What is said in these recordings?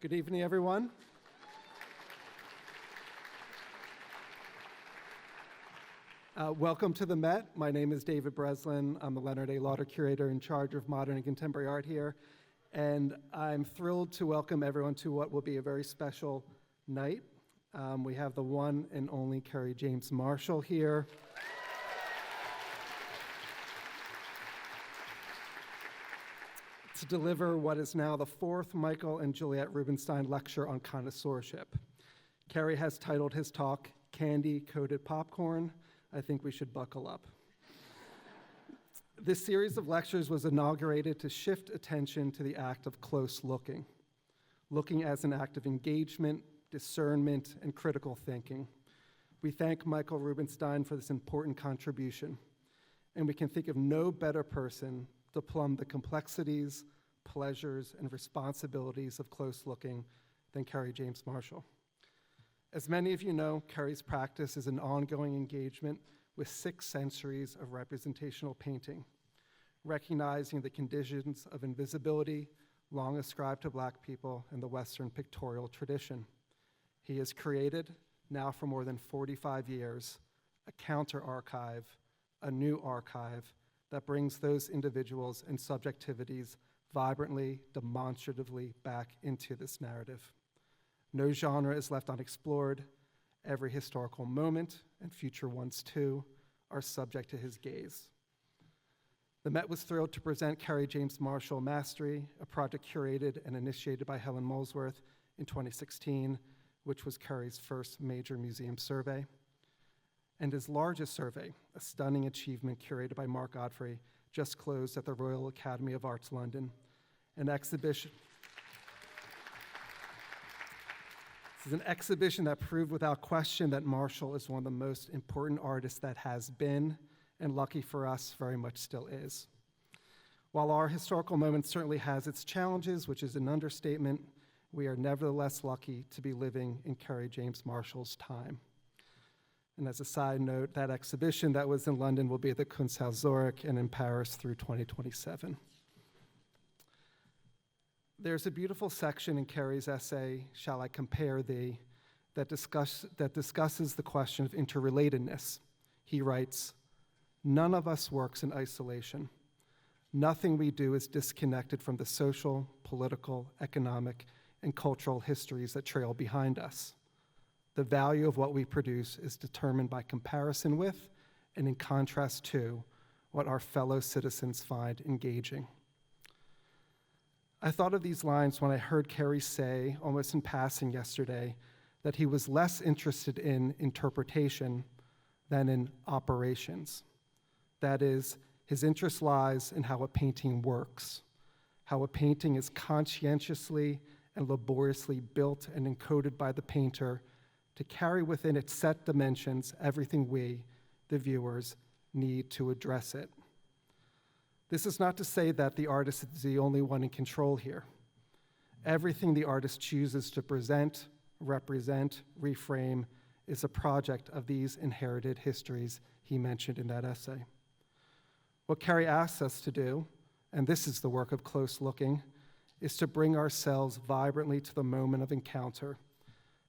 Good evening, everyone. Welcome to the Met. My name is David Breslin. I'm the Leonard A. Lauder Curator in charge of modern and contemporary art here. And I'm thrilled to welcome everyone to what will be a very special night. We have the one and only Kerry James Marshall here. To deliver what is now the fourth Michael and Juliet Rubenstein lecture on connoisseurship. Kerry has titled his talk, Candy-Coated Popcorn. I think we should buckle up. This series of lectures was inaugurated to shift attention to the act of close looking as an act of engagement, discernment, and critical thinking. We thank Michael Rubenstein for this important contribution, and we can think of no better person to plumb the complexities, pleasures, and responsibilities of close looking than Kerry James Marshall. As many of you know, Kerry's practice is an ongoing engagement with 6 centuries of representational painting, recognizing the conditions of invisibility long ascribed to Black people in the Western pictorial tradition. He has created, now for more than 45 years, a counter-archive, a new archive that brings those individuals and subjectivities vibrantly, demonstratively back into this narrative. No genre is left unexplored. Every historical moment, and future ones too, are subject to his gaze. The Met was thrilled to present Kerry James Marshall Mastery, a project curated and initiated by Helen Molesworth in 2016, which was Kerry's first major museum survey. And his largest survey, a stunning achievement curated by Mark Godfrey, just closed at the Royal Academy of Arts, London. This is an exhibition that proved without question that Marshall is one of the most important artists that has been, and lucky for us, very much still is. While our historical moment certainly has its challenges, which is an understatement, we are nevertheless lucky to be living in Kerry James Marshall's time. And as a side note, that exhibition that was in London will be at the Kunsthaus Zurich and in Paris through 2027. There's a beautiful section in Kerry's essay, Shall I Compare Thee, that discusses the question of interrelatedness. He writes, none of us works in isolation. Nothing we do is disconnected from the social, political, economic, and cultural histories that trail behind us. The value of what we produce is determined by comparison with and in contrast to what our fellow citizens find engaging. I thought of these lines when I heard Kerry say, almost in passing yesterday, that he was less interested in interpretation than in operations. That is, his interest lies in how a painting works, how a painting is conscientiously and laboriously built and encoded by the painter to carry within its set dimensions everything we, the viewers, need to address it. This is not to say that the artist is the only one in control here. Everything the artist chooses to present, represent, reframe is a project of these inherited histories he mentioned in that essay. What Kerry asks us to do, and this is the work of close looking, is to bring ourselves vibrantly to the moment of encounter,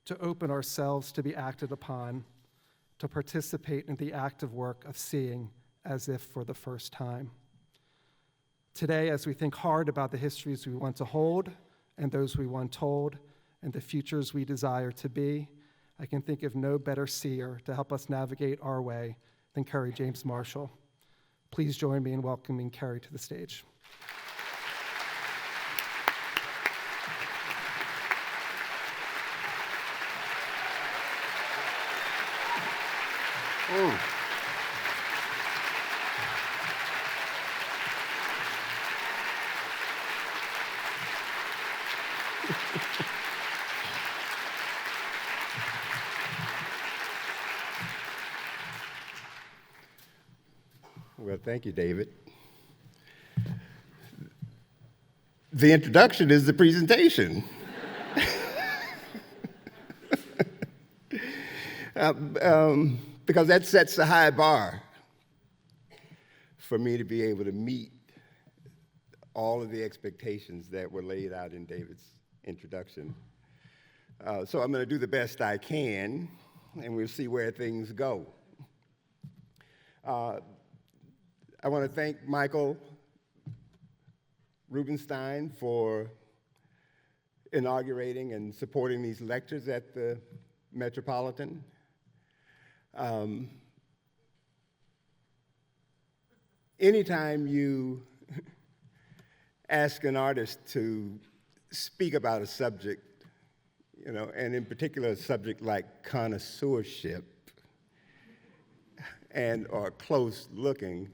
to open ourselves to be acted upon, to participate in the active work of seeing as if for the first time. Today, as we think hard about the histories we want to hold and those we want told and the futures we desire to be, I can think of no better seer to help us navigate our way than Kerry James Marshall. Please join me in welcoming Kerry to the stage. Oh. Well, thank you, David. The introduction is the presentation. Because that sets a high bar for me to be able to meet all of the expectations that were laid out in David's introduction. So I'm going to do the best I can, and we'll see where things go. I want to thank Michael Rubenstein for inaugurating and supporting these lectures at the Metropolitan. Anytime you ask an artist to speak about a subject, and in particular a subject like connoisseurship or close looking,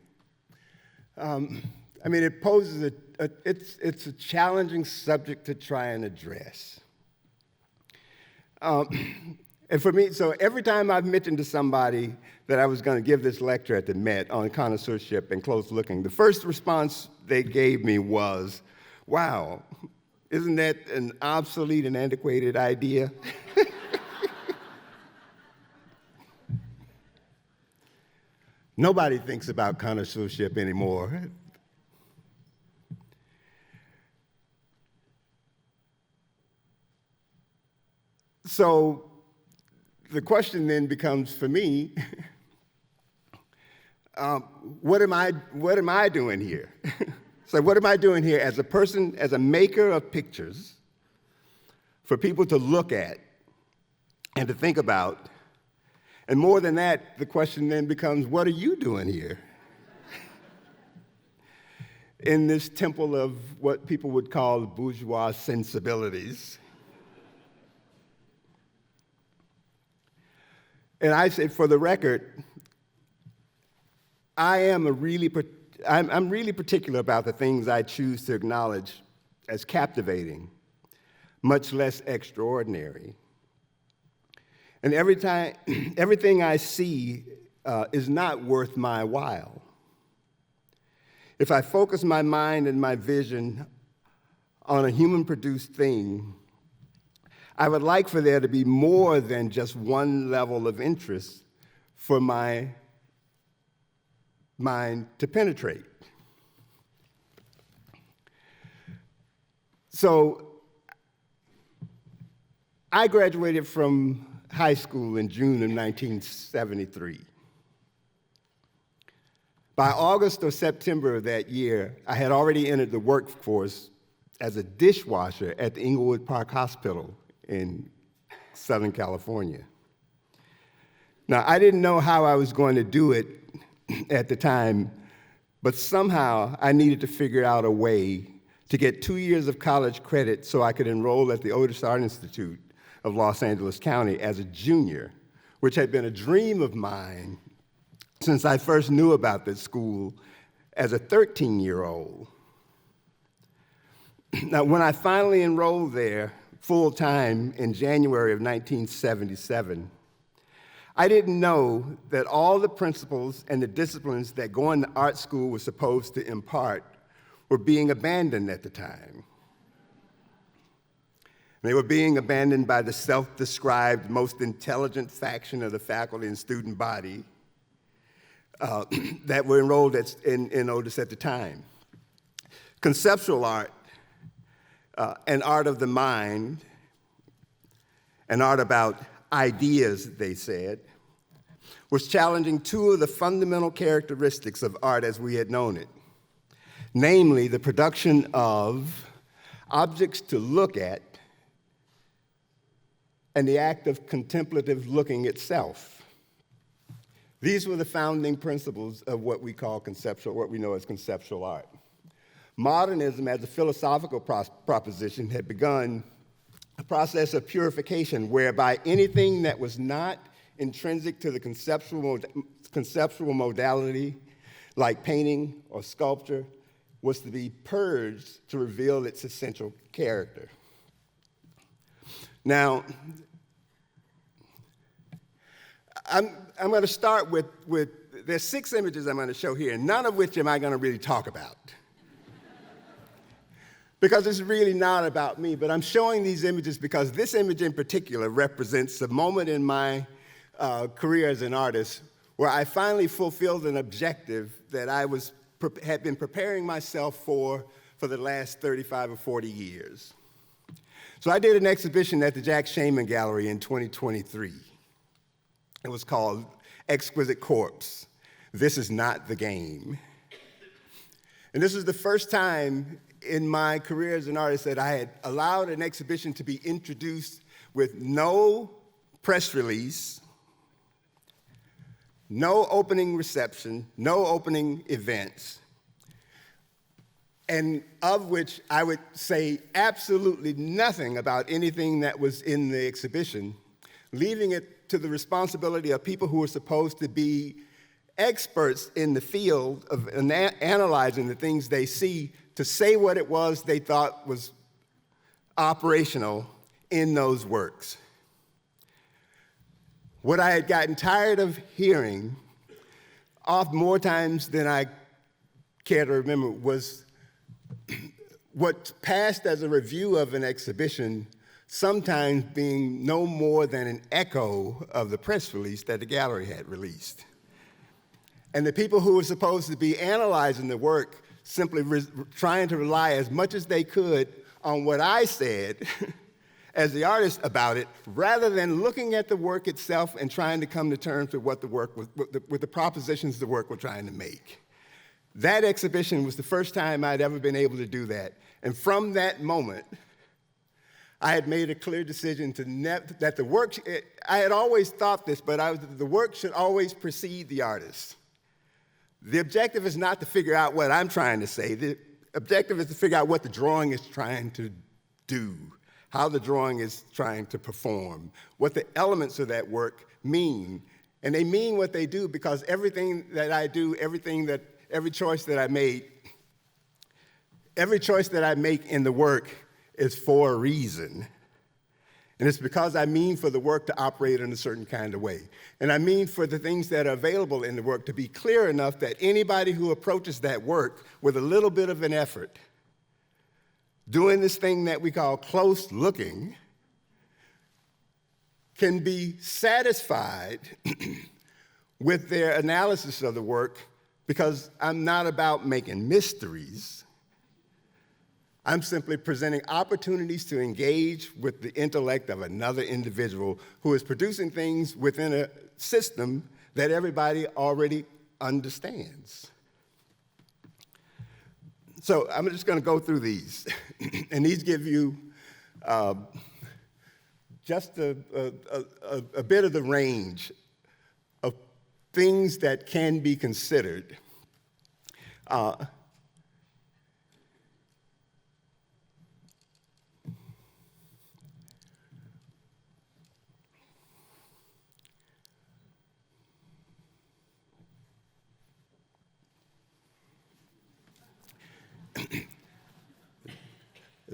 it poses it's a challenging subject to try and address. And for me, so every time I've mentioned to somebody that I was going to give this lecture at the Met on connoisseurship and close looking, the first response they gave me was, wow, isn't that an obsolete and antiquated idea? Nobody thinks about connoisseurship anymore. So the question then becomes for me, what am I doing here? So what am I doing here as a person, as a maker of pictures for people to look at and to think about? And more than that, the question then becomes, what are you doing here? In this temple of what people would call bourgeois sensibilities. And I say, for the record, I'm really particular about the things I choose to acknowledge as captivating, much less extraordinary. And everything I see is not worth my while. If I focus my mind and my vision on a human-produced thing, I would like for there to be more than just one level of interest for my mind to penetrate. So I graduated from high school in June of 1973. By August or September of that year, I had already entered the workforce as a dishwasher at the Inglewood Park Hospital in Southern California. Now, I didn't know how I was going to do it at the time, but somehow I needed to figure out a way to get 2 years of college credit so I could enroll at the Otis Art Institute of Los Angeles County as a junior, which had been a dream of mine since I first knew about this school as a 13-year-old. Now, when I finally enrolled there full-time in January of 1977, I didn't know that all the principles and the disciplines that going to art school was supposed to impart were being abandoned at the time. They were being abandoned by the self-described most intelligent faction of the faculty and student body that were enrolled in Otis at the time. Conceptual art, an art of the mind, an art about ideas, they said, was challenging two of the fundamental characteristics of art as we had known it, namely the production of objects to look at and the act of contemplative looking itself. These were the founding principles of what we know as conceptual art. Modernism, as a philosophical proposition, had begun a process of purification whereby anything that was not intrinsic to the conceptual modality, like painting or sculpture, was to be purged to reveal its essential character. Now, I'm going to start with there's 6 images I'm going to show here, none of which am I going to really talk about. Because it's really not about me, but I'm showing these images because this image in particular represents a moment in my career as an artist where I finally fulfilled an objective that I had been preparing myself for the last 35 or 40 years. So I did an exhibition at the Jack Shaman Gallery in 2023. It was called Exquisite Corpse. This is not the game. And this was the first time in my career as an artist that I had allowed an exhibition to be introduced with no press release, no opening reception, no opening events, and of which I would say absolutely nothing about anything that was in the exhibition, leaving it to the responsibility of people who were supposed to be experts in the field of analyzing the things they see to say what it was they thought was operational in those works. What I had gotten tired of hearing, oft more times than I care to remember, was what passed as a review of an exhibition sometimes being no more than an echo of the press release that the gallery had released. And the people who were supposed to be analyzing the work simply trying to rely as much as they could on what I said as the artist about it, rather than looking at the work itself and trying to come to terms with what the work was, with the propositions the work were trying to make. That exhibition was the first time I'd ever been able to do that. And from that moment, I had made a clear decision that the work, I had always thought this, but the work should always precede the artist. The objective is not to figure out what I'm trying to say. The objective is to figure out what the drawing is trying to do, how the drawing is trying to perform, what the elements of that work mean. And they mean what they do because everything that I do, every choice that I make in the work is for a reason. And it's because I mean for the work to operate in a certain kind of way. And I mean for the things that are available in the work to be clear enough that anybody who approaches that work with a little bit of an effort, doing this thing that we call close looking, can be satisfied with their analysis of the work, because I'm not about making mysteries. I'm simply presenting opportunities to engage with the intellect of another individual who is producing things within a system that everybody already understands. So I'm just going to go through these, and these give you just a bit of the range of things that can be considered.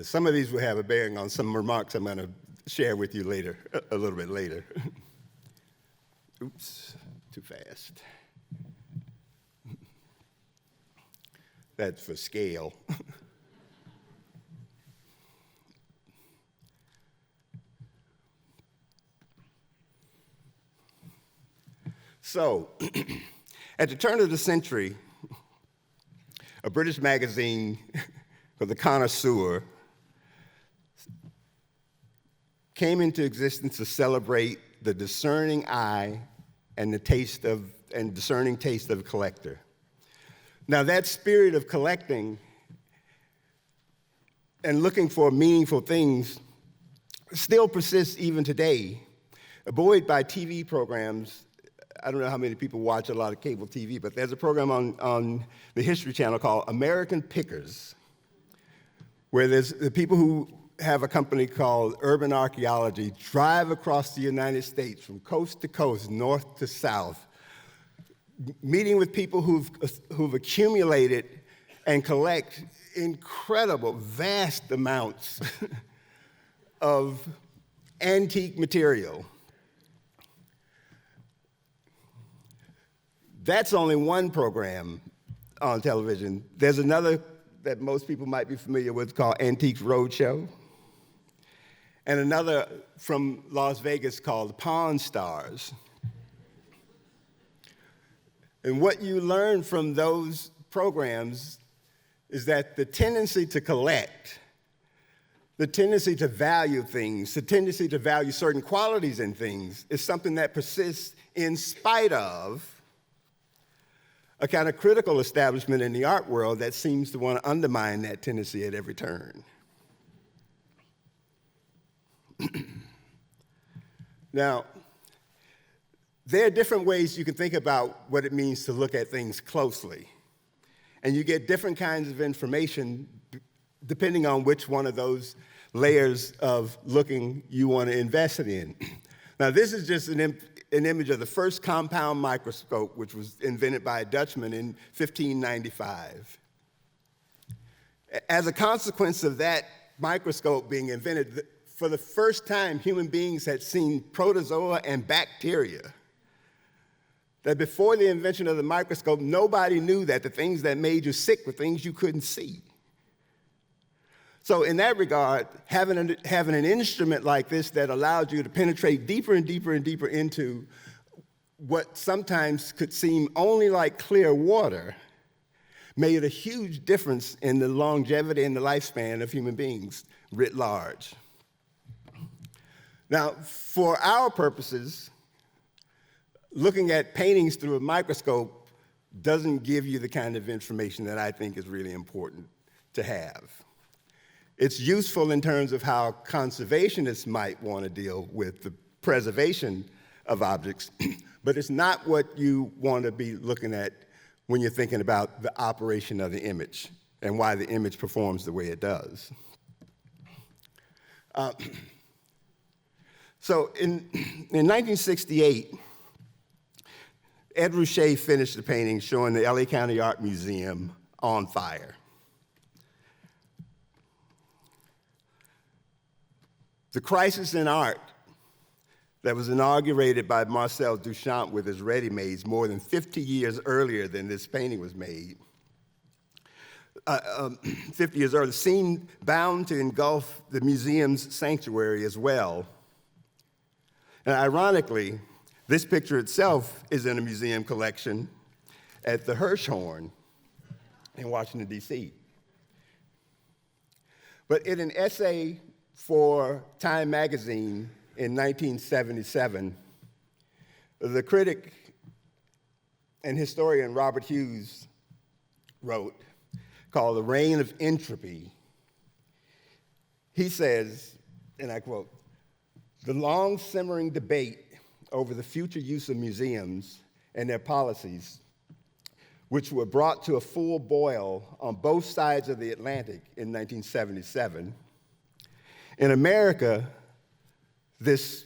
Some of these will have a bearing on some remarks I'm going to share with you later, a little bit later. Oops, too fast. That's for scale. So, at the turn of the century, a British magazine called the Connoisseur came into existence to celebrate the discerning eye and the discerning taste of a collector. Now, that spirit of collecting and looking for meaningful things still persists even today, buoyed by TV programs. I don't know how many people watch a lot of cable TV, but there's a program on the History Channel called American Pickers, where there's the people who have a company called Urban Archaeology drive across the United States from coast to coast, north to south, meeting with people who've accumulated and collect incredible, vast amounts of antique material. That's only one program on television. There's another that most people might be familiar with called Antiques Roadshow, and another from Las Vegas called Pawn Stars. And what you learn from those programs is that the tendency to collect The tendency to value things, the tendency to value certain qualities in things is something that persists in spite of a kind of critical establishment in the art world that seems to want to undermine that tendency at every turn. Now, there are different ways you can think about what it means to look at things closely. And you get different kinds of information depending on which one of those layers of looking you want to invest it in. Now, this is just an image of the first compound microscope, which was invented by a Dutchman in 1595. As a consequence of that microscope being invented, for the first time, human beings had seen protozoa and bacteria. That before the invention of the microscope, nobody knew that the things that made you sick were things you couldn't see. So in that regard, having an instrument like this that allowed you to penetrate deeper and deeper and deeper into what sometimes could seem only like clear water made a huge difference in the longevity and the lifespan of human beings writ large. Now, for our purposes, looking at paintings through a microscope doesn't give you the kind of information that I think is really important to have. It's useful in terms of how conservationists might want to deal with the preservation of objects, but it's not what you want to be looking at when you're thinking about the operation of the image and why the image performs the way it does. So in 1968, Ed Ruscha finished the painting showing the LA County Art Museum on fire. The crisis in art that was inaugurated by Marcel Duchamp with his ready-mades more than 50 years earlier than this painting was made, 50 years earlier, seemed bound to engulf the museum's sanctuary as well. And ironically, this picture itself is in a museum collection at the Hirshhorn in Washington, D.C. But in an essay for Time magazine in 1977, the critic and historian Robert Hughes wrote, called The Reign of Entropy. He says, and I quote, "The long simmering debate over the future use of museums and their policies, which were brought to a full boil on both sides of the Atlantic in 1977. In America, this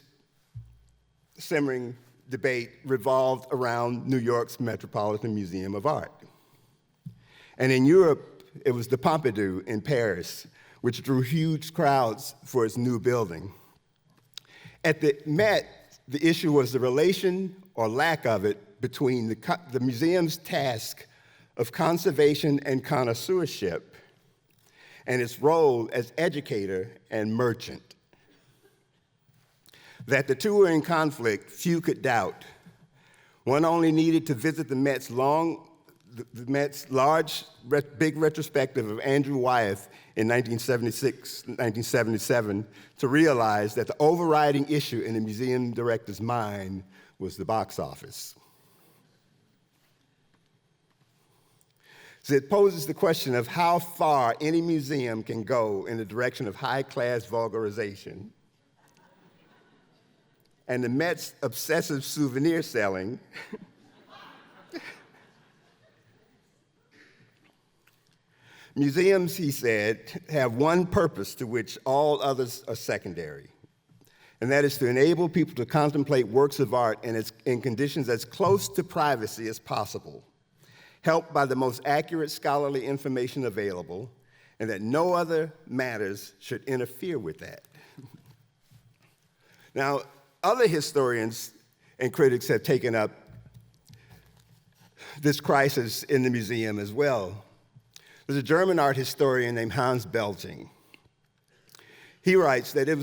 simmering debate revolved around New York's Metropolitan Museum of Art. And in Europe, it was the Pompidou in Paris, which drew huge crowds for its new building. At the Met, the issue was the relation or lack of it between the museum's task of conservation and connoisseurship and its role as educator and merchant. That the two were in conflict, few could doubt. One only needed to visit the Met's large, big retrospective of Andrew Wyeth in 1976, 1977 to realize that the overriding issue in the museum director's mind was the box office. So it poses the question of how far any museum can go in the direction of high-class vulgarization. And the Met's obsessive souvenir selling Museums, he said, have one purpose to which all others are secondary, and that is to enable people to contemplate works of art in conditions as close to privacy as possible, helped by the most accurate scholarly information available, and that no other matters should interfere with that. Now, other historians and critics have taken up this crisis in the museum as well. There's a German art historian named Hans Belting. He writes that it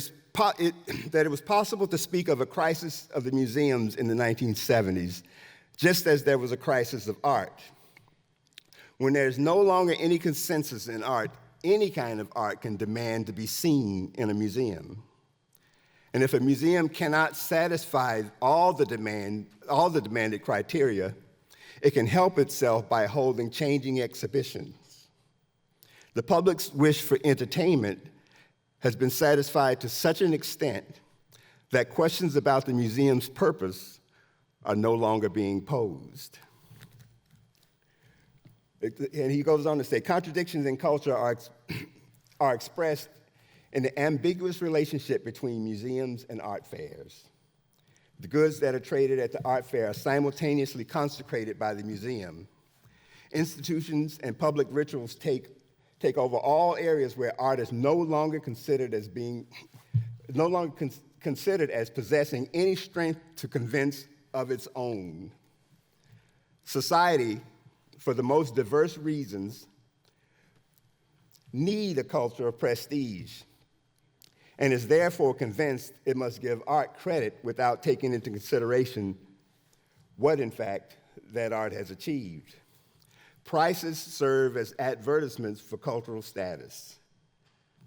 was possible to speak of a crisis of the museums in the 1970s, just as there was a crisis of art. When there's no longer any consensus in art any kind of art can demand to be seen in a museum. And if a museum cannot satisfy all the demanded criteria, it can help itself by holding changing exhibitions. The public's wish for entertainment has been satisfied to such an extent that questions about the museum's purpose are no longer being posed. And he goes on to say, contradictions in culture are expressed in the ambiguous relationship between museums and art fairs. The goods that are traded at the art fair are simultaneously consecrated by the museum. Institutions and public rituals take over all areas where art is no longer considered as possessing any strength to convince of its own. Society, for the most diverse reasons, need a culture of prestige, and is therefore convinced it must give art credit without taking into consideration what, in fact, that art has achieved. Prices serve as advertisements for cultural status.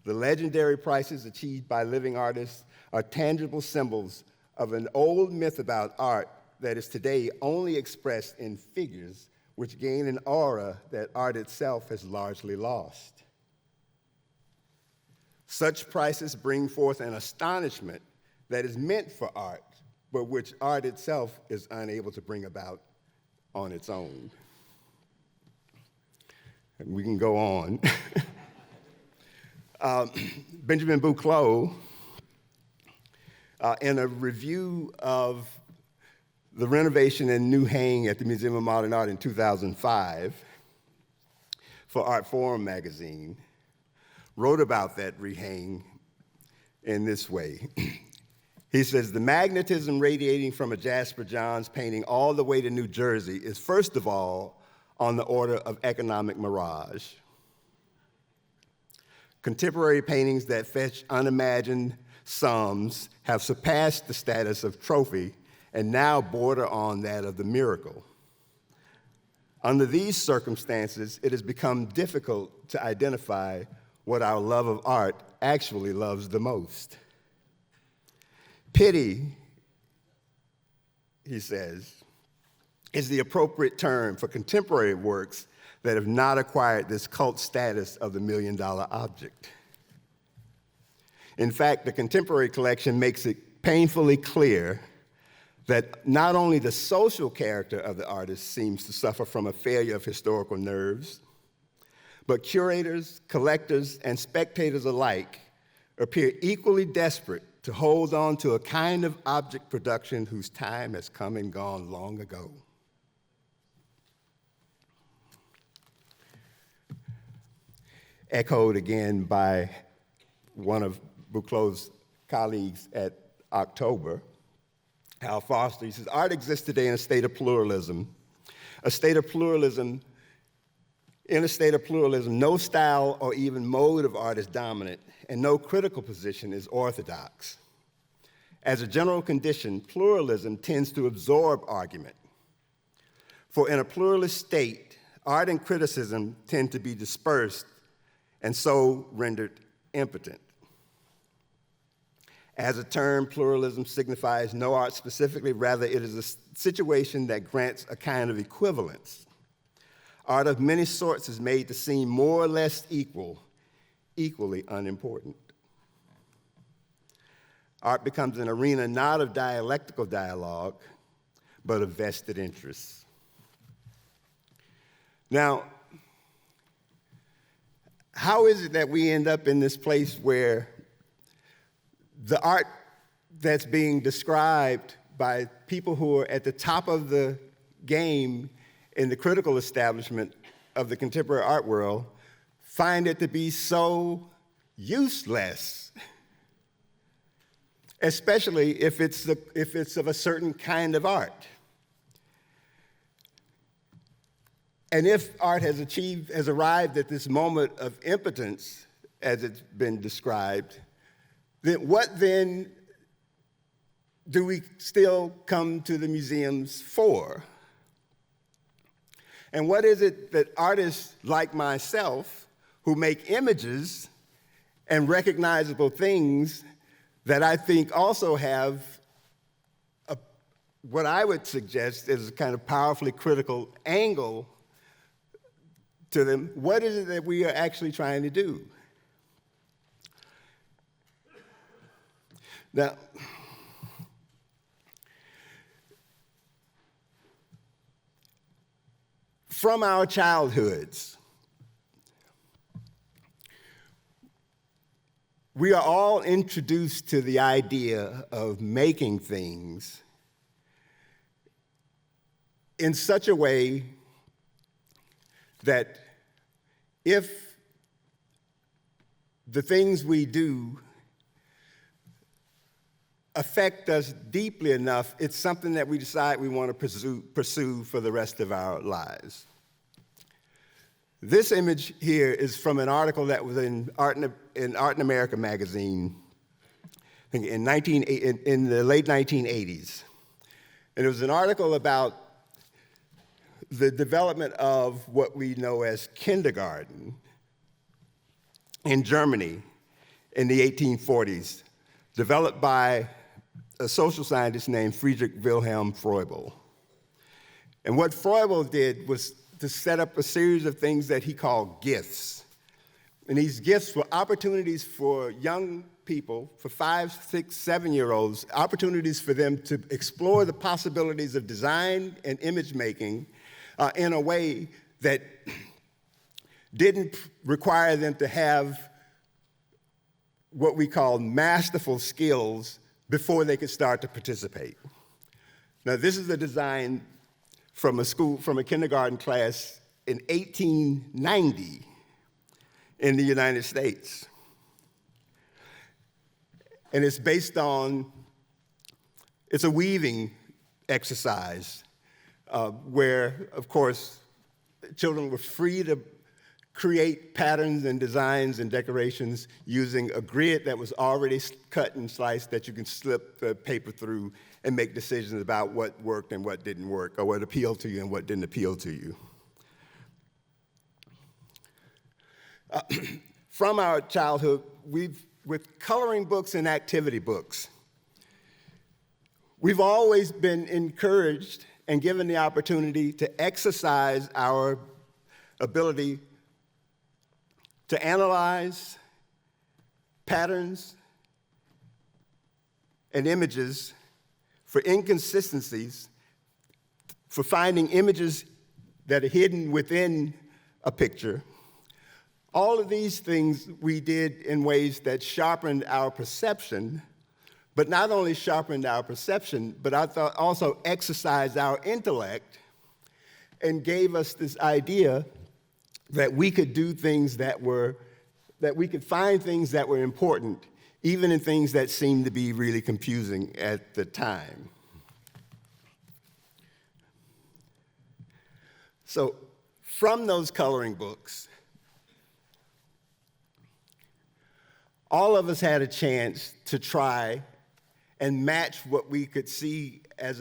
The legendary prices achieved by living artists are tangible symbols of an old myth about art that is today only expressed in figures which gain an aura that art itself has largely lost. Such prices bring forth an astonishment that is meant for art, but which art itself is unable to bring about on its own. And we can go on. Benjamin Buchloh, in a review of the renovation and new hang at the Museum of Modern Art in 2005 for Art Forum magazine, wrote about that rehang in this way. He says, the magnetism radiating from a Jasper Johns painting all the way to New Jersey is first of all on the order of economic mirage. Contemporary paintings that fetch unimagined sums have surpassed the status of trophy and now border on that of the miracle. Under these circumstances, it has become difficult to identify what our love of art actually loves the most. Pity, he says, is the appropriate term for contemporary works that have not acquired this cult status of the million-dollar object. In fact, the contemporary collection makes it painfully clear that not only the social character of the artist seems to suffer from a failure of historical nerves, but curators, collectors, and spectators alike appear equally desperate to hold on to a kind of object production whose time has come and gone long ago. Echoed again by one of Buchloh's colleagues at October, Hal Foster, he says, art exists today in a state of pluralism. In a state of pluralism, no style or even mode of art is dominant, and no critical position is orthodox. As a general condition, pluralism tends to absorb argument. For in a pluralist state, art and criticism tend to be dispersed and so rendered impotent. As a term, pluralism signifies no art specifically, rather it is a situation that grants a kind of equivalence. Art of many sorts is made to seem more or less equal, equally unimportant. Art becomes an arena not of dialectical dialogue, but of vested interests. Now, how is it that we end up in this place where the art that's being described by people who are at the top of the game in the critical establishment of the contemporary art world find it to be so useless, especially if it's of a certain kind of art? And if art has arrived at this moment of impotence, as it's been described, then what then do we still come to the museums for? And what is it that artists like myself, who make images and recognizable things that I think also have what I would suggest is a kind of powerfully critical angle to them. What is it that we are actually trying to do? Now, from our childhoods, we are all introduced to the idea of making things in such a way that if the things we do affect us deeply enough, it's something that we decide we want to pursue for the rest of our lives. This image here is from an article that was in Art in America magazine, I think in the late 1980s. And it was an article about the development of what we know as kindergarten in Germany in the 1840s, developed by a social scientist named Friedrich Wilhelm Froebel. And what Froebel did was to set up a series of things that he called gifts. And these gifts were opportunities for young people, for 5, 6, 7-year-olds, opportunities for them to explore the possibilities of design and image making in a way that didn't require them to have what we call masterful skills before they could start to participate. Now, this is a design from a kindergarten class in 1890 in the United States. And it's based on, it's a weaving exercise where, of course, children were free to create patterns and designs and decorations using a grid that was already cut and sliced that you can slip the paper through and make decisions about what worked and what didn't work, or what appealed to you and what didn't appeal to you. From our childhood, with coloring books and activity books, we've always been encouraged and given the opportunity to exercise our ability to analyze patterns and images for inconsistencies, for finding images that are hidden within a picture. All of these things we did in ways that sharpened our perception, but not only sharpened our perception, but I thought also exercised our intellect and gave us this idea that we could do things that we could find things that were important, even in things that seemed to be really confusing at the time. So from those coloring books, all of us had a chance to try and match what we could see as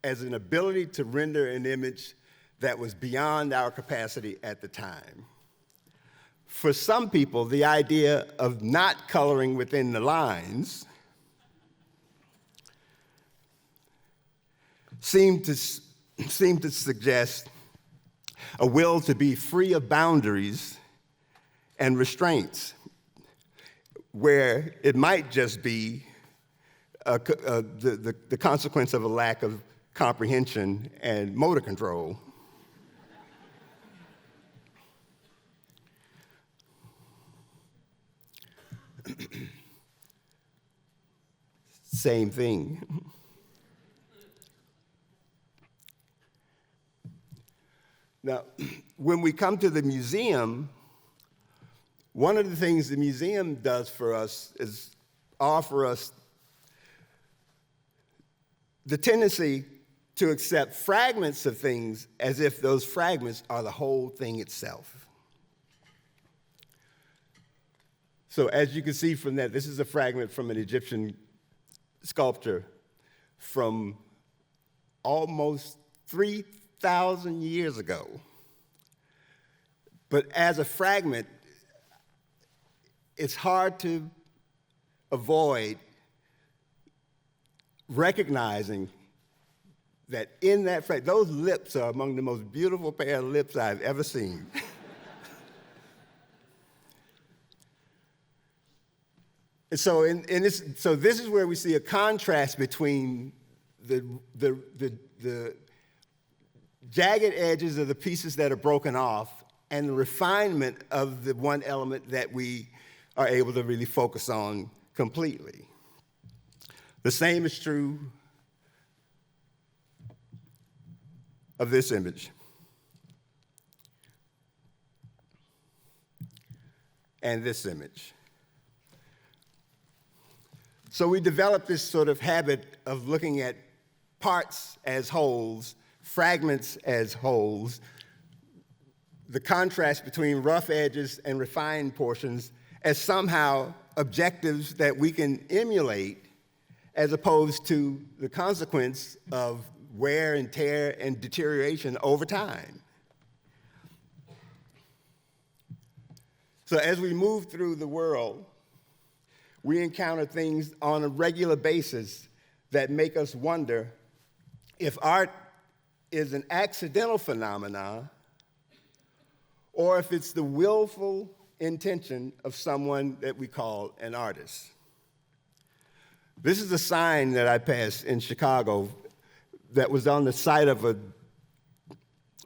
an ability to render an image that was beyond our capacity at the time. For some people, the idea of not coloring within the lines seemed to suggest a will to be free of boundaries and restraints, where it might just be the consequence of a lack of comprehension and motor control. Same thing. Now, when we come to the museum, one of the things the museum does for us is offer us the tendency to accept fragments of things as if those fragments are the whole thing itself. So as you can see from that, this is a fragment from an Egyptian sculpture from almost 3,000 years ago. But as a fragment, it's hard to avoid recognizing that in that phrase, those lips are among the most beautiful pair of lips I've ever seen. And so, so this is where we see a contrast between the jagged edges of the pieces that are broken off and the refinement of the one element that we are able to really focus on completely. The same is true of this image. And this image. So we developed this sort of habit of looking at parts as wholes, fragments as wholes, the contrast between rough edges and refined portions as somehow objectives that we can emulate, as opposed to the consequence of wear and tear and deterioration over time. So as we move through the world, we encounter things on a regular basis that make us wonder if art is an accidental phenomenon or if it's the willful intention of someone that we call an artist. This is a sign that I passed in Chicago that was on the site of a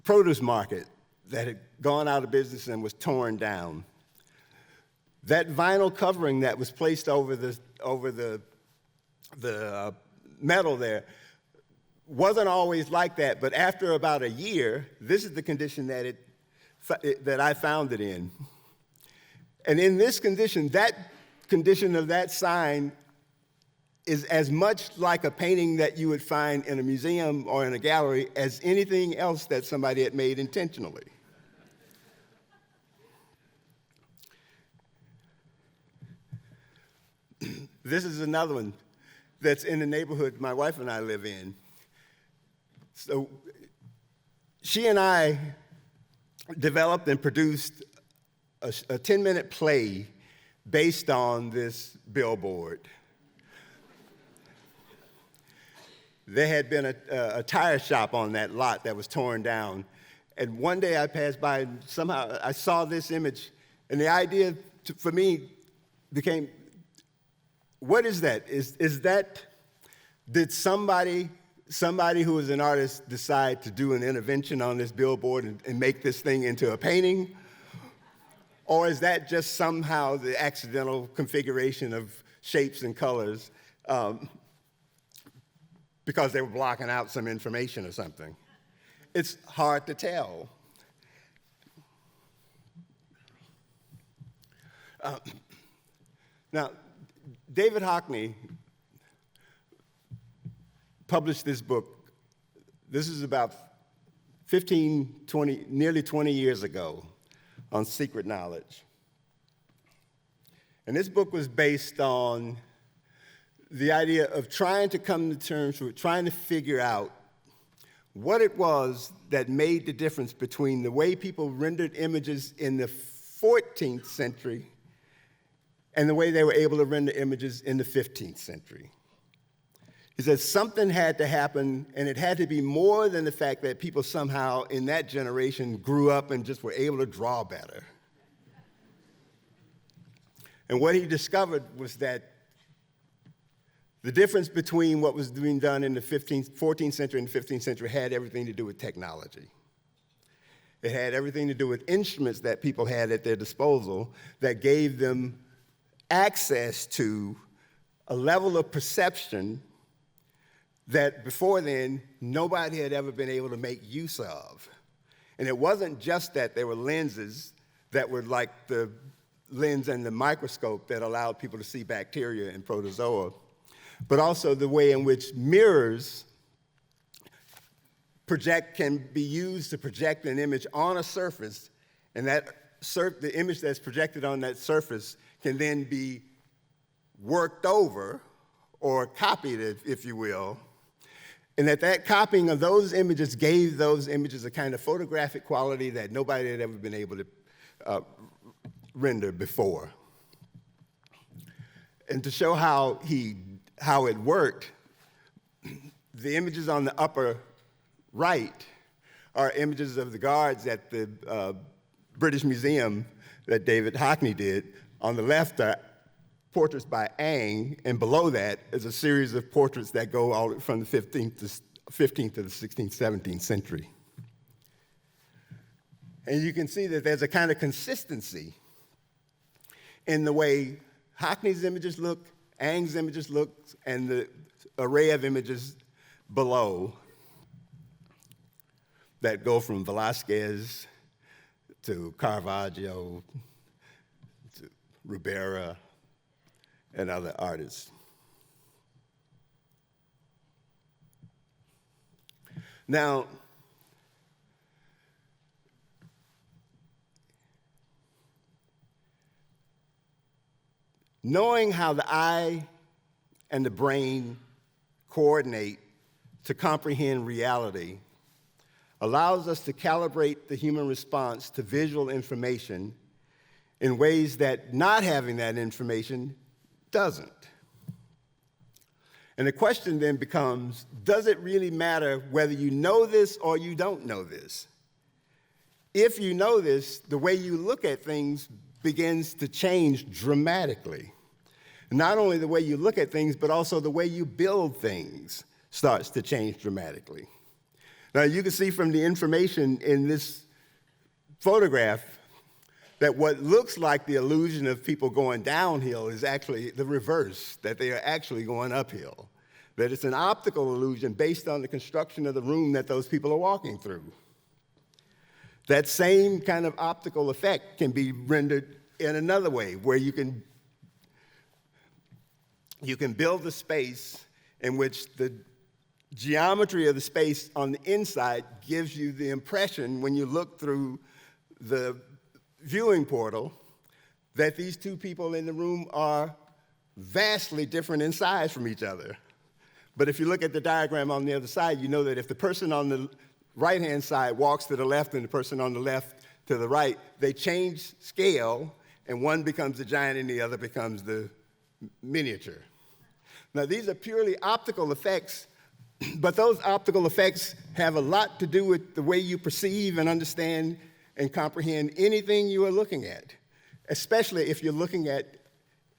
produce market that had gone out of business and was torn down. That vinyl covering that was placed over the metal there wasn't always like that, but after about a year, this is the condition that I found it in. And in this condition, that condition of that sign is as much like a painting that you would find in a museum or in a gallery as anything else that somebody had made intentionally. This is another one that's in the neighborhood my wife and I live in. So she and I developed and produced a 10-minute play based on this billboard. There had been a tire shop on that lot that was torn down. And one day I passed by and somehow I saw this image, and the idea for me became, what is that? Did somebody who is an artist decide to do an intervention on this billboard and make this thing into a painting? Or is that just somehow the accidental configuration of shapes and colors because they were blocking out some information or something? It's hard to tell. Now, David Hockney published this book. This is about nearly 20 years ago, on secret knowledge. And this book was based on the idea of trying to come to terms with, trying to figure out what it was that made the difference between the way people rendered images in the 14th century and the way they were able to render images in the 15th century. He said something had to happen, and it had to be more than the fact that people somehow in that generation grew up and just were able to draw better. And what he discovered was that the difference between what was being done in the 14th century and the 15th century had everything to do with technology. It had everything to do with instruments that people had at their disposal that gave them access to a level of perception that before then nobody had ever been able to make use of. And it wasn't just that there were lenses that were like the lens and the microscope that allowed people to see bacteria and protozoa, but also the way in which mirrors can be used to project an image on a surface, and that the image that's projected on that surface can then be worked over or copied, if you will, and that copying of those images gave those images a kind of photographic quality that nobody had ever been able to render before. And to show how it worked, the images on the upper right are images of the guards at the British Museum that David Hockney did. On the left are portraits by Ang, and below that is a series of portraits that go all from the 15th to the 16th, 17th century. And you can see that there's a kind of consistency in the way Hockney's images look, Ang's images look, and the array of images below that go from Velázquez to Caravaggio to Ribera and other artists. Now, knowing how the eye and the brain coordinate to comprehend reality allows us to calibrate the human response to visual information in ways that not having that information doesn't. And the question then becomes, does it really matter whether you know this or you don't know this? If you know this, the way you look at things begins to change dramatically. Not only the way you look at things, but also the way you build things starts to change dramatically. Now, you can see from the information in this photograph that what looks like the illusion of people going downhill is actually the reverse, that they are actually going uphill, that it's an optical illusion based on the construction of the room that those people are walking through. That same kind of optical effect can be rendered in another way, where you can build a space in which the geometry of the space on the inside gives you the impression, when you look through the viewing portal, that these two people in the room are vastly different in size from each other. But if you look at the diagram on the other side, you know that if the person on the right-hand side walks to the left and the person on the left to the right, they change scale, and one becomes the giant and the other becomes the miniature. Now, these are purely optical effects, but those optical effects have a lot to do with the way you perceive and understand and comprehend anything you are looking at, especially if you're looking at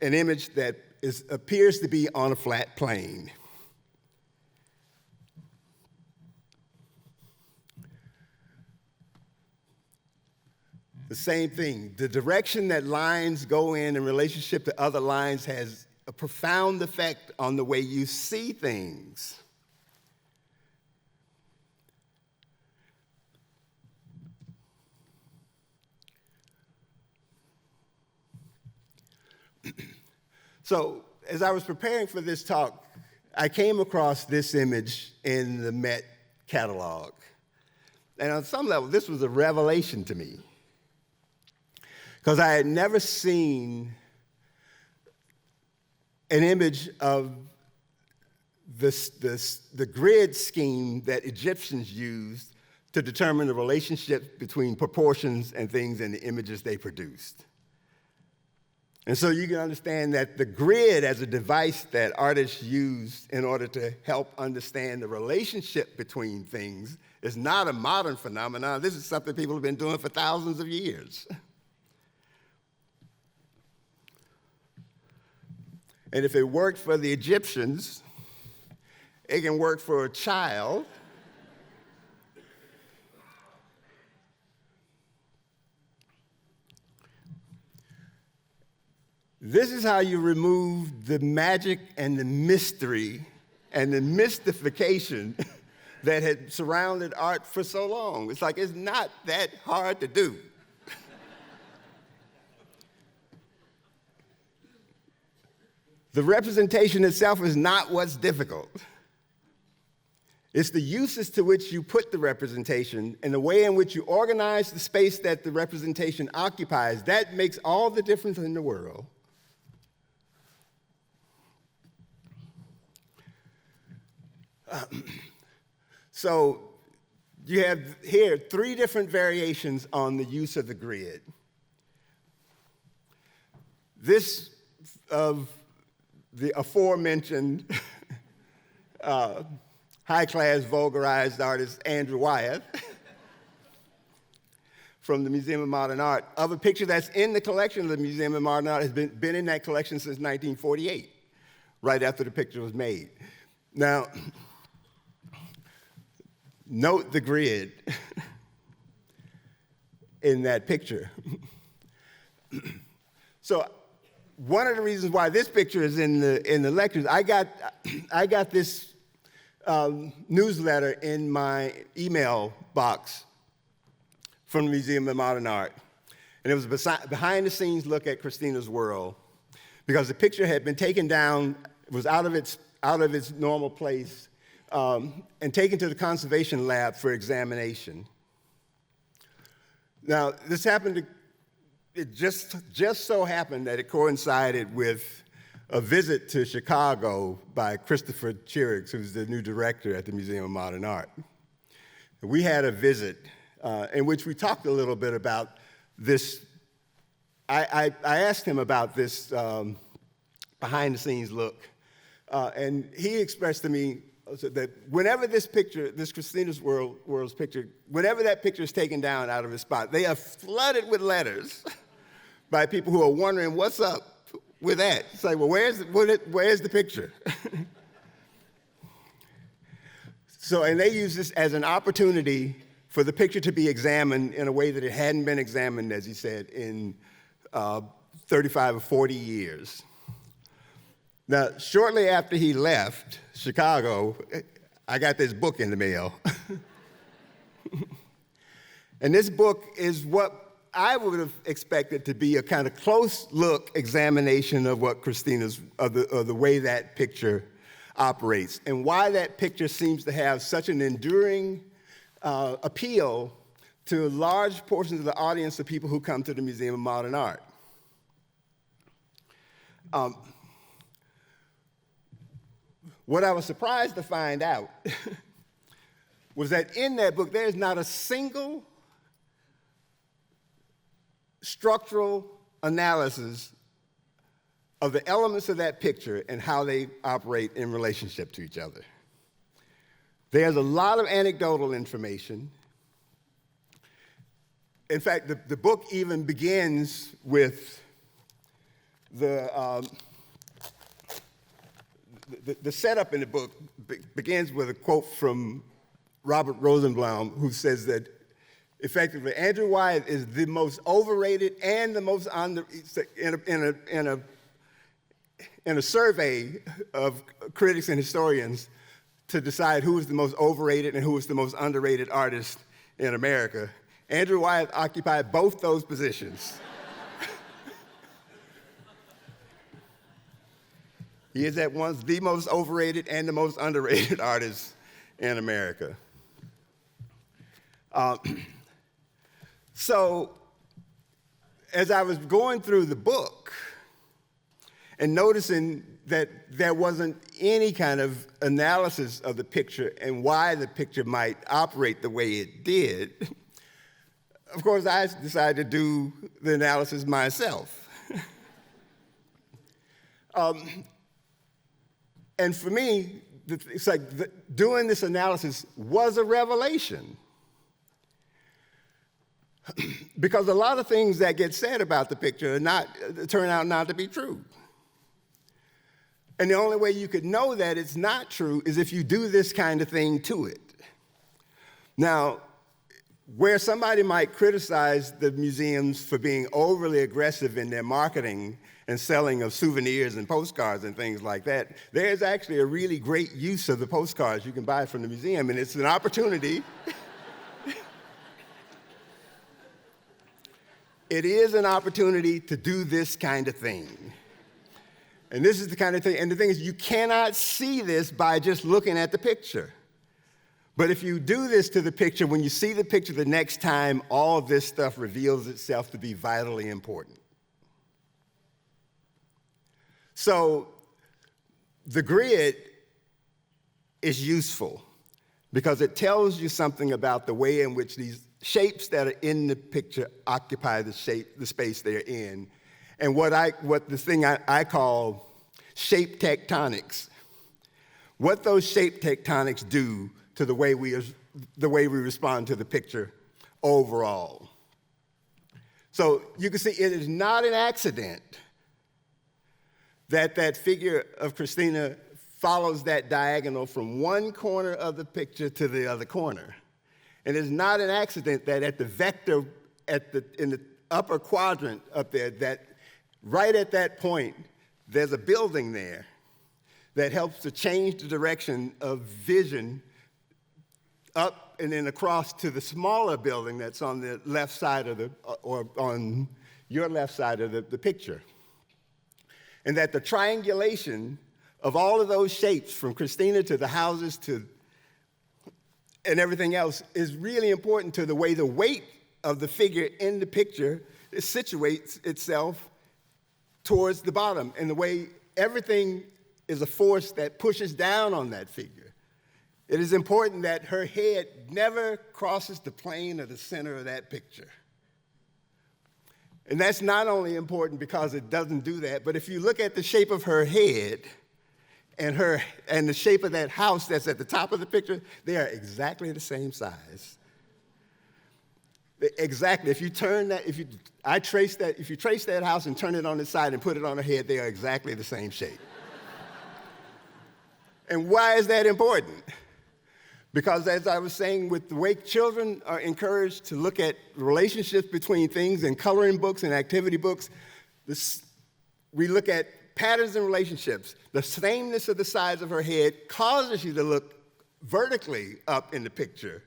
an image that appears to be on a flat plane. The same thing. The direction that lines go in relationship to other lines has a profound effect on the way you see things. So, as I was preparing for this talk, I came across this image in the Met catalog. And on some level, this was a revelation to me, because I had never seen an image of the grid scheme that Egyptians used to determine the relationship between proportions and things in the images they produced. And so you can understand that the grid as a device that artists use in order to help understand the relationship between things is not a modern phenomenon. This is something people have been doing for thousands of years. And if it worked for the Egyptians, it can work for a child. This is how you remove the magic and the mystery and the mystification that had surrounded art for so long. It's like, it's not that hard to do. The representation itself is not what's difficult. It's the uses to which you put the representation and the way in which you organize the space that the representation occupies. That makes all the difference in the world. So you have here 3 different variations on the use of the grid. This of the aforementioned high-class vulgarized artist Andrew Wyeth from the Museum of Modern Art, of a picture that's in the collection of the Museum of Modern Art, has been in that collection since 1948, right after the picture was made. Now, note the grid in that picture. So one of the reasons why this picture is in the lectures, I got this newsletter in my email box from the Museum of Modern Art. And it was a behind-the-scenes look at Christina's World, because the picture had been taken down, was out of its normal place, and taken to the conservation lab for examination. Now, this happened it just so happened that it coincided with a visit to Chicago by Christopher Chirix, who's the new director at the Museum of Modern Art. We had a visit in which we talked a little bit about this. I asked him about this behind-the-scenes look, and he expressed to me that whenever this picture, this Christina's World's picture, whenever that picture is taken down out of its spot, they are flooded with letters by people who are wondering what's up with that. It's like, well, where's the picture? So, and they use this as an opportunity for the picture to be examined in a way that it hadn't been examined, as he said, in 35 or 40 years. Now, shortly after he left Chicago, I got this book in the mail. And this book is what I would have expected to be a kind of close look examination of what of the way that picture operates, and why that picture seems to have such an enduring appeal to large portions of the audience of people who come to the Museum of Modern Art. What I was surprised to find out was that in that book, there is not a single structural analysis of the elements of that picture and how they operate in relationship to each other. There's a lot of anecdotal information. In fact, the book even begins with the setup in the book begins with a quote from Robert Rosenblum, who says that effectively Andrew Wyeth is the most overrated and the most in a survey of critics and historians to decide who is the most overrated and who is the most underrated artist in America. Andrew Wyeth occupied both those positions. He is at once the most overrated and the most underrated artist in America. So, as I was going through the book and noticing that there wasn't any kind of analysis of the picture and why the picture might operate the way it did, of course, I decided to do the analysis myself. And for me, it's like doing this analysis was a revelation. Because a lot of things that get said about the picture turn out not to be true. And the only way you could know that it's not true is if you do this kind of thing to it. Now, where somebody might criticize the museums for being overly aggressive in their marketing and selling of souvenirs and postcards and things like that, there's actually a really great use of the postcards you can buy from the museum, and it's an opportunity. It is an opportunity to do this kind of thing. And this is the kind of thing, and the thing is, you cannot see this by just looking at the picture. But if you do this to the picture, when you see the picture the next time, all of this stuff reveals itself to be vitally important. So the grid is useful because it tells you something about the way in which these shapes that are in the picture occupy the space they're in. And what the thing I call shape tectonics. What those shape tectonics do to the way we respond to the picture overall. So you can see it is not an accident that that figure of Christina follows that diagonal from one corner of the picture to the other corner. And it's not an accident that at the vector in the upper quadrant up there, that right at that point, there's a building there that helps to change the direction of vision up and then across to the smaller building that's on the left side of or on your left side of the picture. And that the triangulation of all of those shapes from Christina to the houses and everything else is really important to the way the weight of the figure in the picture situates itself towards the bottom, and the way everything is a force that pushes down on that figure. It is important that her head never crosses the plane of the center of that picture. And that's not only important because it doesn't do that, but if you look at the shape of her head and the shape of that house that's at the top of the picture, they are exactly the same size. Exactly. If you trace that house and turn it on its side and put it on her head, they are exactly the same shape. And why is that important? Because as I was saying, with the way children are encouraged to look at relationships between things in coloring books and activity books, we look at patterns in relationships. The sameness of the size of her head causes you to look vertically up in the picture.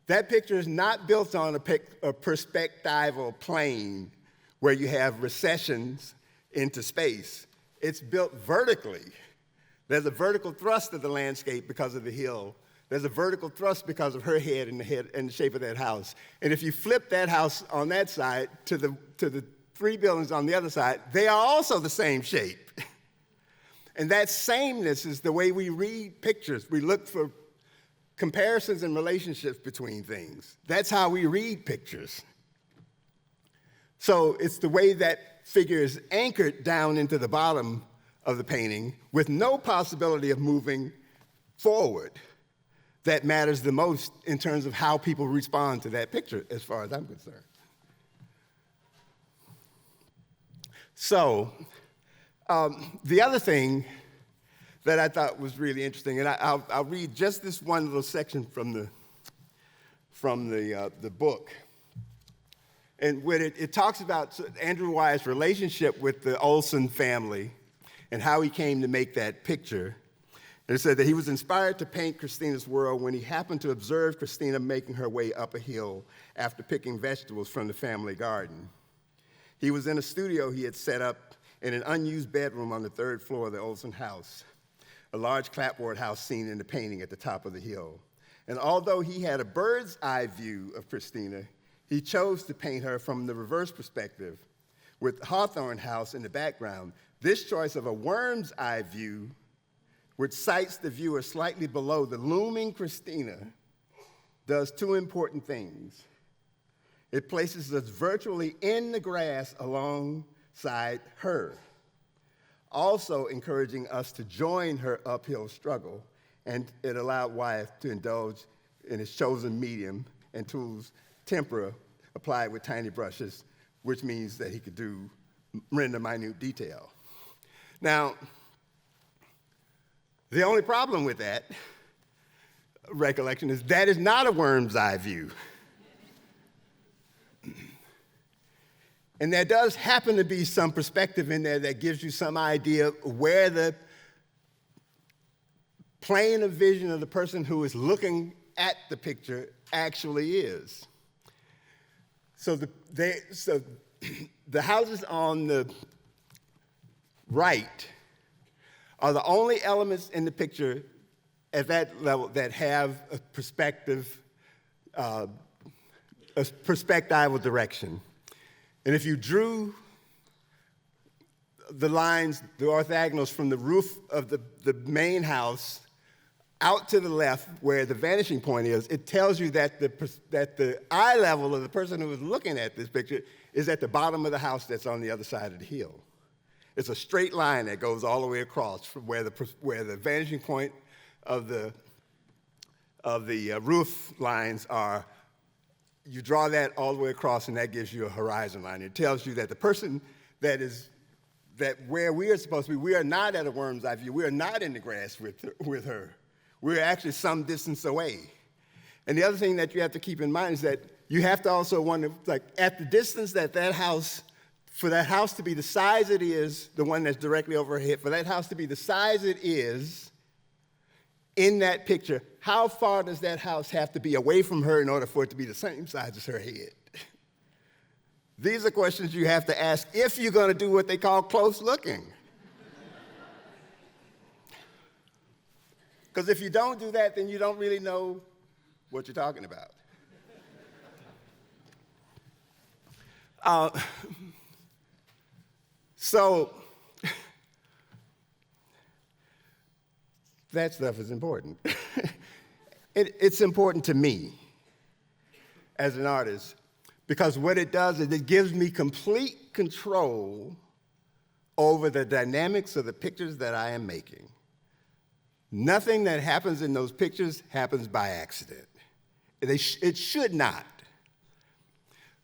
That picture is not built on a perspectival plane where you have recessions into space. It's built vertically. There's a vertical thrust of the landscape because of the hill. There's a vertical thrust because of her head and the shape of that house. And if you flip that house on that side to the three buildings on the other side, they are also the same shape. And that sameness is the way we read pictures. We look for comparisons and relationships between things. That's how we read pictures. So it's the way that figure is anchored down into the bottom of the painting with no possibility of moving forward that matters the most in terms of how people respond to that picture, as far as I'm concerned. So the other thing that I thought was really interesting, and I'll read just this one little section from the book. And when it talks about Andrew Wyatt's relationship with the Olsen family and how he came to make that picture. And it said that he was inspired to paint Christina's world when he happened to observe Christina making her way up a hill after picking vegetables from the family garden. He was in a studio he had set up in an unused bedroom on the third floor of the Olsen house, a large clapboard house seen in the painting at the top of the hill. And although he had a bird's eye view of Christina, he chose to paint her from the reverse perspective, with Hawthorne House in the background. This choice of a worm's eye view, which sights the viewer slightly below the looming Christina, does two important things. It places us virtually in the grass alongside her, also encouraging us to join her uphill struggle, and it allowed Wyatt to indulge in his chosen medium and tools, tempera, applied with tiny brushes, which means that he could render minute detail. Now, the only problem with that recollection is that is not a worm's eye view. And there does happen to be some perspective in there that gives you some idea of where the plane of vision of the person who is looking at the picture actually is. So the houses on the right are the only elements in the picture at that level that have a perspectival direction. And if you drew the lines, the orthogonals from the roof of the main house out to the left where the vanishing point is, it tells you that the eye level of the person who is looking at this picture is at the bottom of the house that's on the other side of the hill. It's a straight line that goes all the way across from where the vanishing point of the roof lines are. You draw that all the way across, and that gives you a horizon line. It tells you that the person that where we are supposed to be, we are not at a worm's eye view. We are not in the grass with her. We're actually some distance away. And the other thing that you have to keep in mind is that you have to also wonder, like, at the distance that house, for that house to be the size it is, the one that's directly overhead, for that house to be the size it is in that picture, how far does that house have to be away from her in order for it to be the same size as her head? These are questions you have to ask if you're going to do what they call close looking. Because if you don't do that, then you don't really know what you're talking about. So that stuff is important. It's important to me as an artist, because what it does is it gives me complete control over the dynamics of the pictures that I am making. Nothing that happens in those pictures happens by accident. It should not.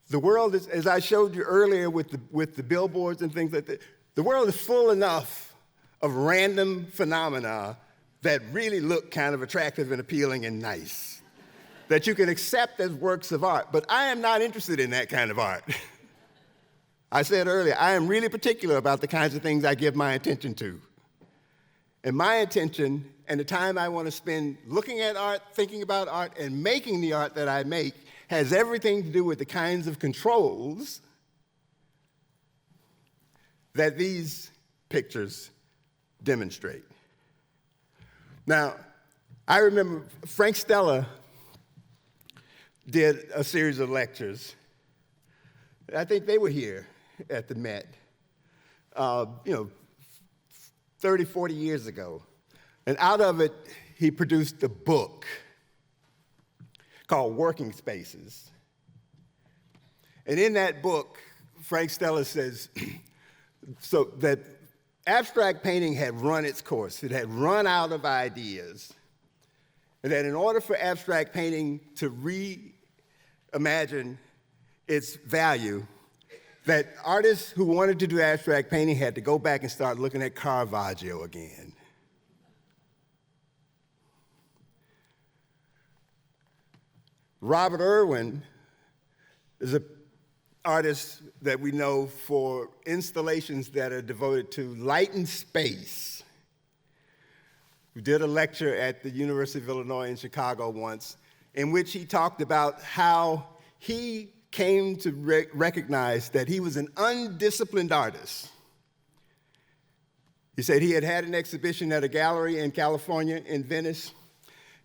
The world is, as I showed you earlier with the billboards and things like that, the world is full enough of random phenomena that really look kind of attractive and appealing and nice, that you can accept as works of art. But I am not interested in that kind of art. I said earlier, I am really particular about the kinds of things I give my attention to. And my attention and the time I want to spend looking at art, thinking about art, and making the art that I make has everything to do with the kinds of controls that these pictures demonstrate. Now, I remember Frank Stella did a series of lectures. I think they were here at the Met, 30, 40 years ago. And out of it, he produced a book called Working Spaces. And in that book, Frank Stella says so that abstract painting had run its course. It had run out of ideas. And that in order for abstract painting to reimagine its value, that artists who wanted to do abstract painting had to go back and start looking at Caravaggio again. Robert Irwin is an artist that we know for installations that are devoted to light and space. We did a lecture at the University of Illinois in Chicago once in which he talked about how he came to recognize that he was an undisciplined artist. He said he had had an exhibition at a gallery in California, in Venice,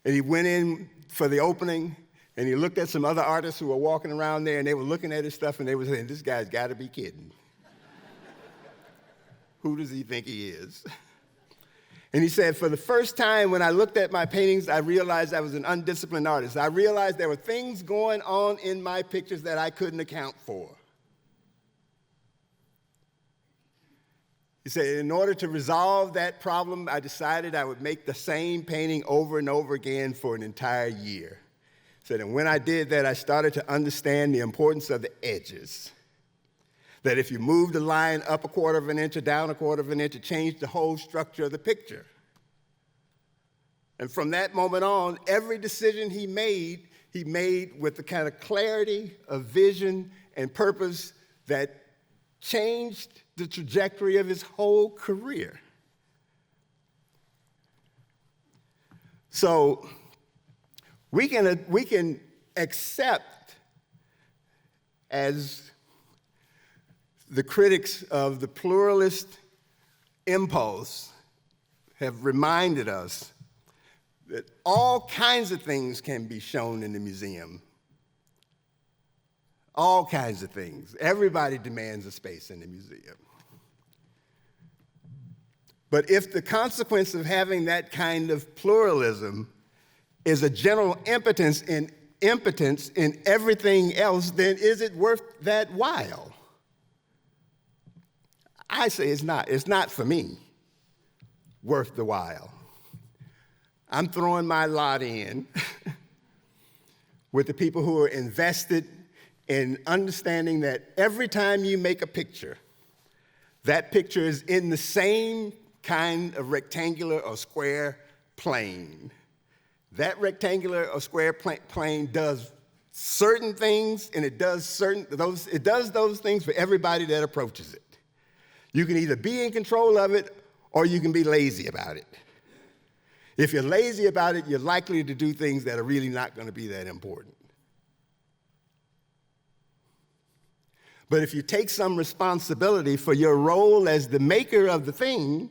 and he went in for the opening, and he looked at some other artists who were walking around there, and they were looking at his stuff, and they were saying, this guy's got to be kidding. Who does he think he is? And he said, for the first time when I looked at my paintings, I realized I was an undisciplined artist. I realized there were things going on in my pictures that I couldn't account for. He said, in order to resolve that problem, I decided I would make the same painting over and over again for an entire year. He said, and when I did that, I started to understand the importance of the edges. That if you move the line up 1/4 of an inch or down 1/4 of an inch, it changed the whole structure of the picture. And from that moment on, every decision he made with the kind of clarity of vision and purpose that changed the trajectory of his whole career. So we can accept, as the critics of the pluralist impulse have reminded us, that all kinds of things can be shown in the museum. All kinds of things. Everybody demands a space in the museum. But if the consequence of having that kind of pluralism is a general impotence in everything else, then is it worth that while? I say it's not for me worth the while. I'm throwing my lot in with the people who are invested in understanding that every time you make a picture, that picture is in the same kind of rectangular or square plane. That rectangular or square plane does certain things, and it does those things for everybody that approaches it. You can either be in control of it or you can be lazy about it. If you're lazy about it, you're likely to do things that are really not going to be that important. But if you take some responsibility for your role as the maker of the thing,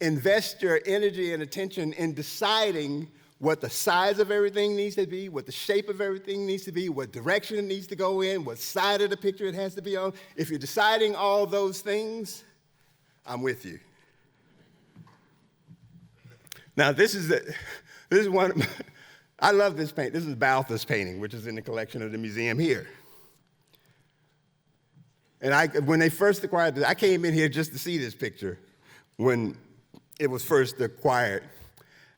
invest your energy and attention in deciding what the size of everything needs to be, what the shape of everything needs to be, what direction it needs to go in, what side of the picture it has to be on. If you're deciding all those things, I'm with you. Now, this is one of my, I love this painting. This is Balthus' painting, which is in the collection of the museum here. And when they first acquired this, I came in here just to see this picture when it was first acquired.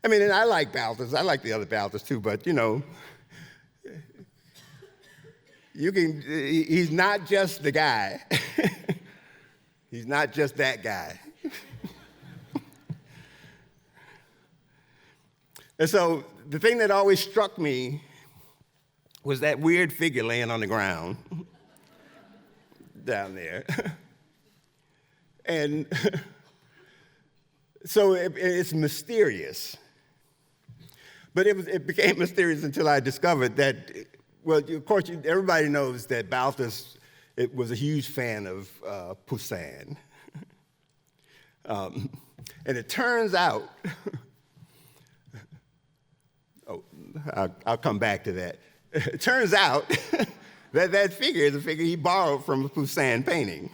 I mean, and I like Balthus. I like the other Balthus too, but you know, he's not just the guy. He's not just that guy. And so the thing that always struck me was that weird figure laying on the ground down there. And so it's mysterious. But it became mysterious until I discovered that, well, of course, everybody knows that Balthus was a huge fan of Poussin. And it turns out, I'll come back to that. It turns out that that figure is a figure he borrowed from a Poussin painting.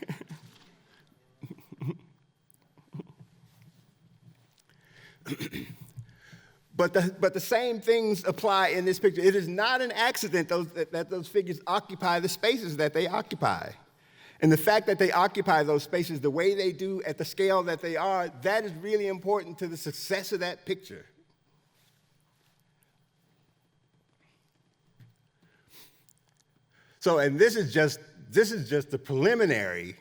But the same things apply in this picture. It is not an accident that those figures occupy the spaces that they occupy. And the fact that they occupy those spaces the way they do at the scale that they are, that is really important to the success of that picture. So, and this is just the preliminary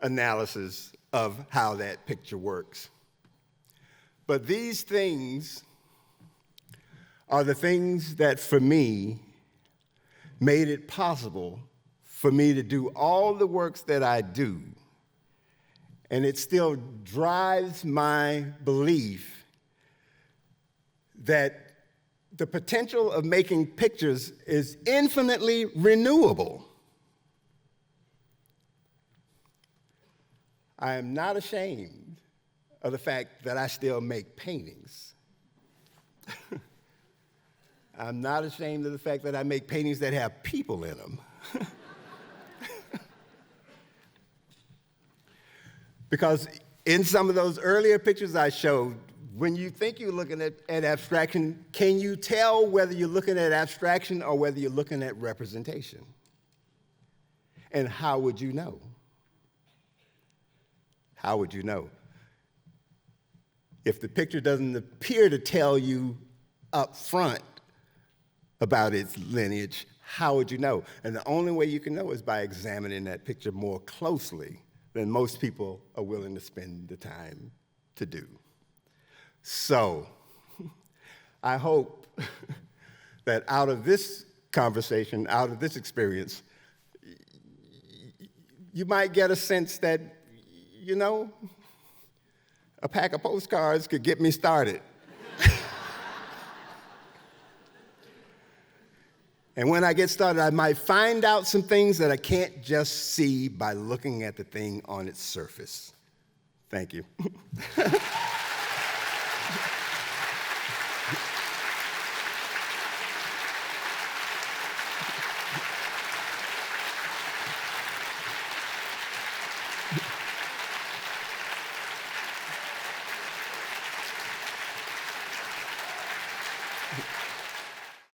analysis of how that picture works. But these things are the things that, for me, made it possible for me to do all the works that I do. And it still drives my belief that the potential of making pictures is infinitely renewable. I am not ashamed of the fact that I still make paintings. I'm not ashamed of the fact that I make paintings that have people in them. Because in some of those earlier pictures I showed, when you think you're looking at abstraction, can you tell whether you're looking at abstraction or whether you're looking at representation? And how would you know? How would you know? If the picture doesn't appear to tell you up front about its lineage, how would you know? And the only way you can know is by examining that picture more closely than most people are willing to spend the time to do. So, I hope that out of this conversation, out of this experience, you might get a sense that, you know, a pack of postcards could get me started. And when I get started, I might find out some things that I can't just see by looking at the thing on its surface. Thank you.